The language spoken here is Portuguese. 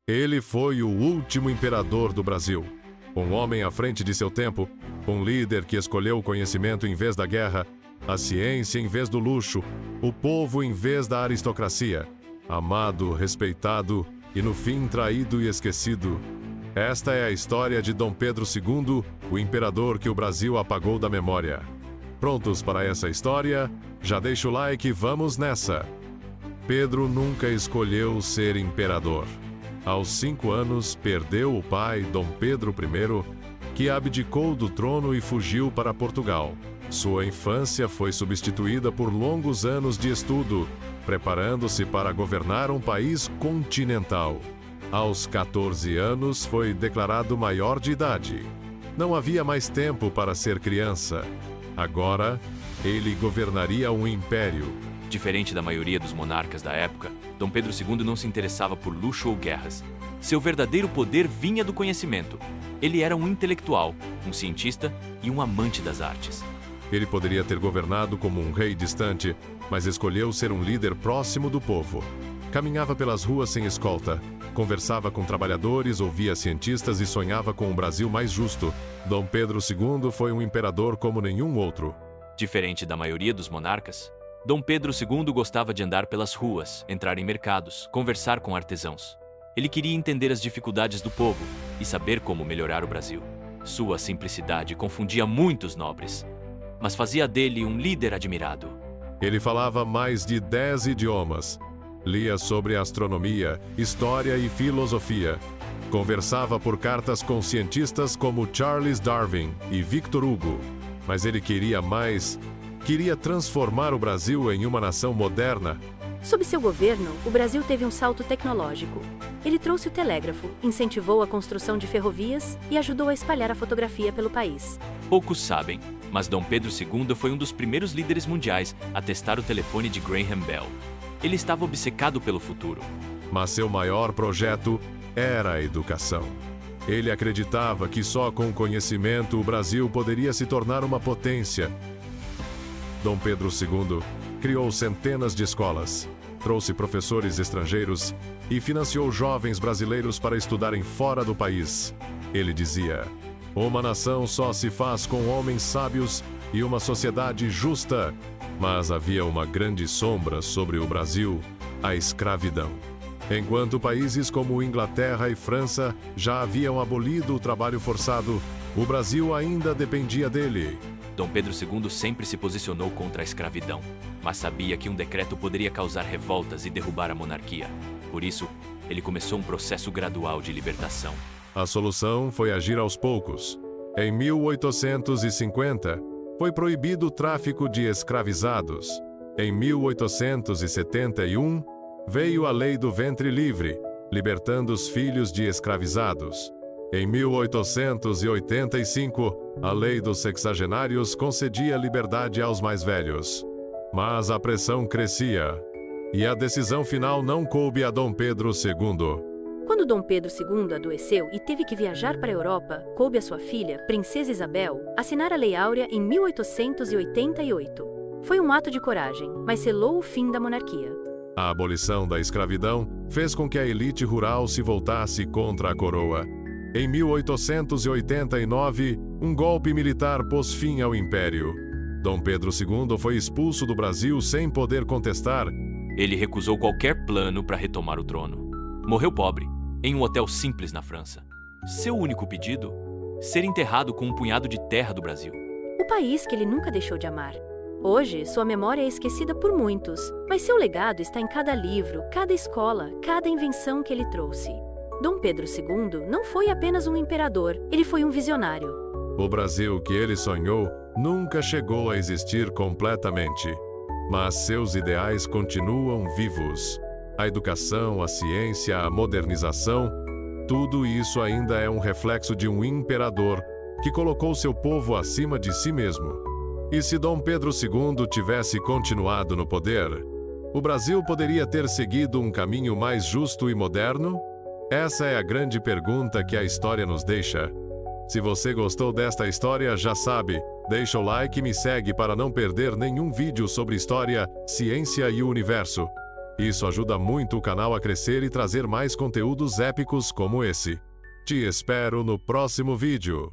Ele foi o último imperador do Brasil. Um homem à frente de seu tempo, um líder que escolheu o conhecimento em vez da guerra, a ciência em vez do luxo, o povo em vez da aristocracia, amado, respeitado e no fim traído e esquecido. Esta é a história de Dom Pedro II, o imperador que o Brasil apagou da memória. Prontos para essa história? Já deixa o like e vamos nessa! Pedro nunca escolheu ser imperador. Aos 5 anos, perdeu o pai, Dom Pedro I, que abdicou do trono e fugiu para Portugal. Sua infância foi substituída por longos anos de estudo, preparando-se para governar um país continental. Aos 14 anos, foi declarado maior de idade. Não havia mais tempo para ser criança. Agora, ele governaria um império. Diferente da maioria dos monarcas da época, Dom Pedro II não se interessava por luxo ou guerras. Seu verdadeiro poder vinha do conhecimento. Ele era um intelectual, um cientista e um amante das artes. Ele poderia ter governado como um rei distante, mas escolheu ser um líder próximo do povo. Caminhava pelas ruas sem escolta, conversava com trabalhadores, ouvia cientistas e sonhava com um Brasil mais justo. Dom Pedro II foi um imperador como nenhum outro. Diferente da maioria dos monarcas, Dom Pedro II gostava de andar pelas ruas, entrar em mercados, conversar com artesãos. Ele queria entender as dificuldades do povo e saber como melhorar o Brasil. Sua simplicidade confundia muitos nobres, mas fazia dele um líder admirado. Ele falava mais de 10 idiomas. Lia sobre astronomia, história e filosofia. Conversava por cartas com cientistas como Charles Darwin e Victor Hugo. Mas ele queria mais. Queria transformar o Brasil em uma nação moderna. Sob seu governo, o Brasil teve um salto tecnológico. Ele trouxe o telégrafo, incentivou a construção de ferrovias e ajudou a espalhar a fotografia pelo país. Poucos sabem, mas Dom Pedro II foi um dos primeiros líderes mundiais a testar o telefone de Graham Bell. Ele estava obcecado pelo futuro. Mas seu maior projeto era a educação. Ele acreditava que só com conhecimento o Brasil poderia se tornar uma potência. Dom Pedro II criou centenas de escolas, trouxe professores estrangeiros e financiou jovens brasileiros para estudarem fora do país. Ele dizia: uma nação só se faz com homens sábios e uma sociedade justa. Mas havia uma grande sombra sobre o Brasil, a escravidão. Enquanto países como Inglaterra e França já haviam abolido o trabalho forçado, o Brasil ainda dependia dele. Dom Pedro II sempre se posicionou contra a escravidão, mas sabia que um decreto poderia causar revoltas e derrubar a monarquia. Por isso, ele começou um processo gradual de libertação. A solução foi agir aos poucos. Em 1850, foi proibido o tráfico de escravizados. Em 1871, veio a Lei do Ventre Livre, libertando os filhos de escravizados. Em 1885, a Lei dos Sexagenários concedia liberdade aos mais velhos. Mas a pressão crescia, e a decisão final não coube a Dom Pedro II. Quando Dom Pedro II adoeceu e teve que viajar para a Europa, coube a sua filha, Princesa Isabel, assinar a Lei Áurea em 1888. Foi um ato de coragem, mas selou o fim da monarquia. A abolição da escravidão fez com que a elite rural se voltasse contra a coroa. Em 1889, um golpe militar pôs fim ao império. Dom Pedro II foi expulso do Brasil sem poder contestar. Ele recusou qualquer plano para retomar o trono. Morreu pobre, em um hotel simples na França. Seu único pedido? Ser enterrado com um punhado de terra do Brasil. O país que ele nunca deixou de amar. Hoje, sua memória é esquecida por muitos, mas seu legado está em cada livro, cada escola, cada invenção que ele trouxe. Dom Pedro II não foi apenas um imperador, ele foi um visionário. O Brasil que ele sonhou nunca chegou a existir completamente, mas seus ideais continuam vivos. A educação, a ciência, a modernização, tudo isso ainda é um reflexo de um imperador que colocou seu povo acima de si mesmo. E se Dom Pedro II tivesse continuado no poder, o Brasil poderia ter seguido um caminho mais justo e moderno? Essa é a grande pergunta que a história nos deixa. Se você gostou desta história, já sabe, deixa o like e me segue para não perder nenhum vídeo sobre história, ciência e o universo. Isso ajuda muito o canal a crescer e trazer mais conteúdos épicos como esse. Te espero no próximo vídeo.